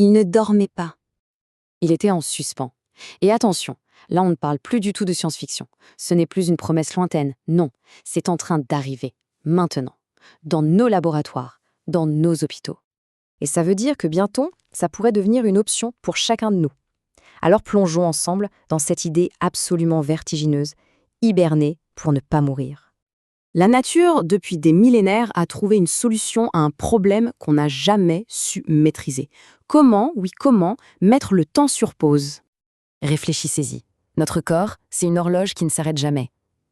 Il ne dormait pas. Il était en suspens. Et attention, là on ne parle plus du tout de science-fiction. Ce n'est plus une promesse lointaine, non, c'est en train d'arriver, maintenant, dans nos laboratoires, dans nos hôpitaux. Et ça veut dire que bientôt, ça pourrait devenir une option pour chacun de nous. Alors plongeons ensemble dans cette idée absolument vertigineuse, hiberner pour ne pas mourir. La nature, depuis des millénaires, a trouvé une solution à un problème qu'on n'a jamais su maîtriser. Comment, oui comment, mettre le temps sur pause? Réfléchissez-y. Notre corps, c'est une horloge qui ne s'arrête jamais.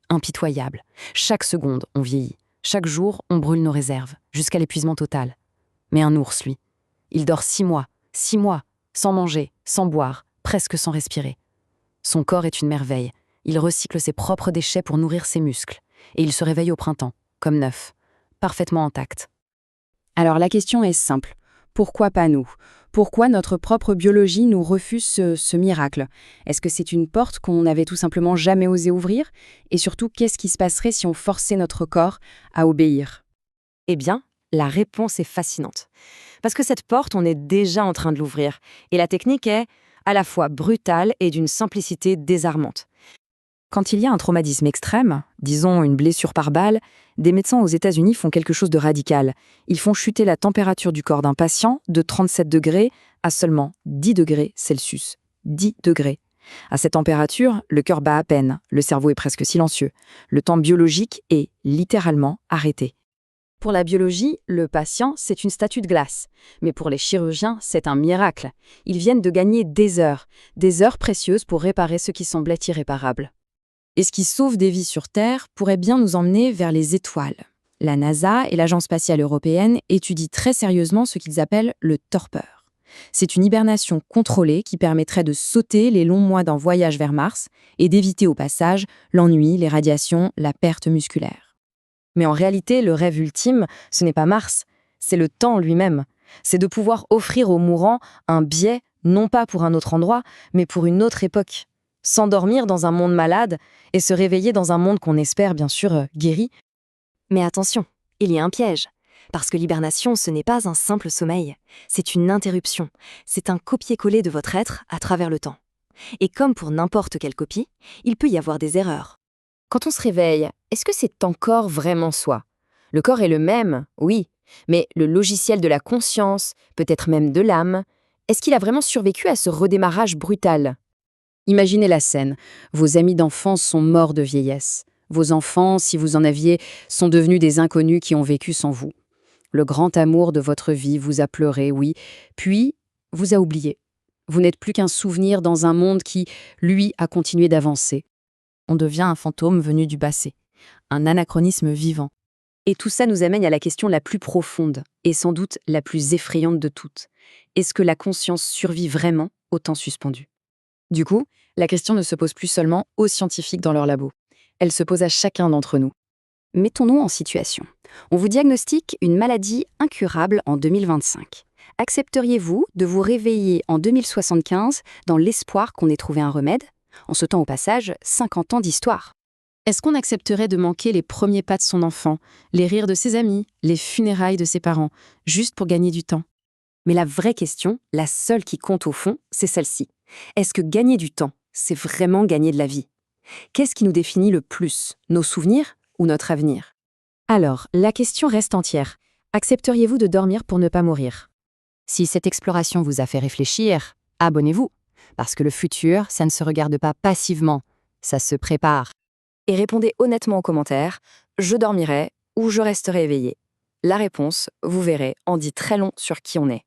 Impitoyable. Chaque seconde, on vieillit. Chaque jour, on brûle nos réserves, jusqu'à l'épuisement total. Mais un ours, lui, il dort 6 mois, sans manger, sans boire, presque sans respirer. Son corps est une merveille. Il recycle ses propres déchets pour nourrir ses muscles. Et il se réveille au printemps, comme neuf, parfaitement intact. Alors la question est simple. Pourquoi pas nous? Pourquoi notre propre biologie nous refuse ce miracle? Est-ce que c'est une porte qu'on n'avait tout simplement jamais osé ouvrir? Et surtout, qu'est-ce qui se passerait si on forçait notre corps à obéir? Eh bien, la réponse est fascinante. Parce que cette porte, on est déjà en train de l'ouvrir. Et la technique est à la fois brutale et d'une simplicité désarmante. Quand il y a un traumatisme extrême, disons une blessure par balle, des médecins aux États-Unis font quelque chose de radical. Ils font chuter la température du corps d'un patient de 37 degrés à seulement 10 degrés Celsius. 10 degrés. À cette température, le cœur bat à peine, le cerveau est presque silencieux. Le temps biologique est littéralement arrêté. Pour la biologie, le patient, c'est une statue de glace. Mais pour les chirurgiens, c'est un miracle. Ils viennent de gagner des heures précieuses pour réparer ce qui semblait irréparable. Et ce qui sauve des vies sur Terre pourrait bien nous emmener vers les étoiles. La NASA et l'Agence spatiale européenne étudient très sérieusement ce qu'ils appellent le torpeur. C'est une hibernation contrôlée qui permettrait de sauter les longs mois d'un voyage vers Mars et d'éviter au passage l'ennui, les radiations, la perte musculaire. Mais en réalité, le rêve ultime, ce n'est pas Mars, c'est le temps lui-même. C'est de pouvoir offrir aux mourants un biais, non pas pour un autre endroit, mais pour une autre époque. S'endormir dans un monde malade et se réveiller dans un monde qu'on espère bien sûr guéri. Mais attention, il y a un piège. Parce que l'hibernation, ce n'est pas un simple sommeil. C'est une interruption. C'est un copier-coller de votre être à travers le temps. Et comme pour n'importe quelle copie, il peut y avoir des erreurs. Quand on se réveille, est-ce que c'est encore vraiment soi? Le corps est le même, oui, mais le logiciel de la conscience, peut-être même de l'âme, est-ce qu'il a vraiment survécu à ce redémarrage brutal? Imaginez la scène. Vos amis d'enfance sont morts de vieillesse. Vos enfants, si vous en aviez, sont devenus des inconnus qui ont vécu sans vous. Le grand amour de votre vie vous a pleuré, oui, puis vous a oublié. Vous n'êtes plus qu'un souvenir dans un monde qui, lui, a continué d'avancer. On devient un fantôme venu du passé, un anachronisme vivant. Et tout ça nous amène à la question la plus profonde, et sans doute la plus effrayante de toutes. Est-ce que la conscience survit vraiment au temps suspendu? Du coup, la question ne se pose plus seulement aux scientifiques dans leur labo. Elle se pose à chacun d'entre nous. Mettons-nous en situation. On vous diagnostique une maladie incurable en 2025. Accepteriez-vous de vous réveiller en 2075 dans l'espoir qu'on ait trouvé un remède? En ce temps au passage, 50 ans d'histoire. Est-ce qu'on accepterait de manquer les premiers pas de son enfant, les rires de ses amis, les funérailles de ses parents, juste pour gagner du temps? Mais la vraie question, la seule qui compte au fond, c'est celle-ci. Est-ce que gagner du temps, c'est vraiment gagner de la vie? Qu'est-ce qui nous définit le plus, nos souvenirs ou notre avenir? Alors, la question reste entière. Accepteriez-vous de dormir pour ne pas mourir? Si cette exploration vous a fait réfléchir, abonnez-vous. Parce que le futur, ça ne se regarde pas passivement, ça se prépare. Et répondez honnêtement aux commentaires, je dormirai ou je resterai éveillé. La réponse, vous verrez, en dit très long sur qui on est.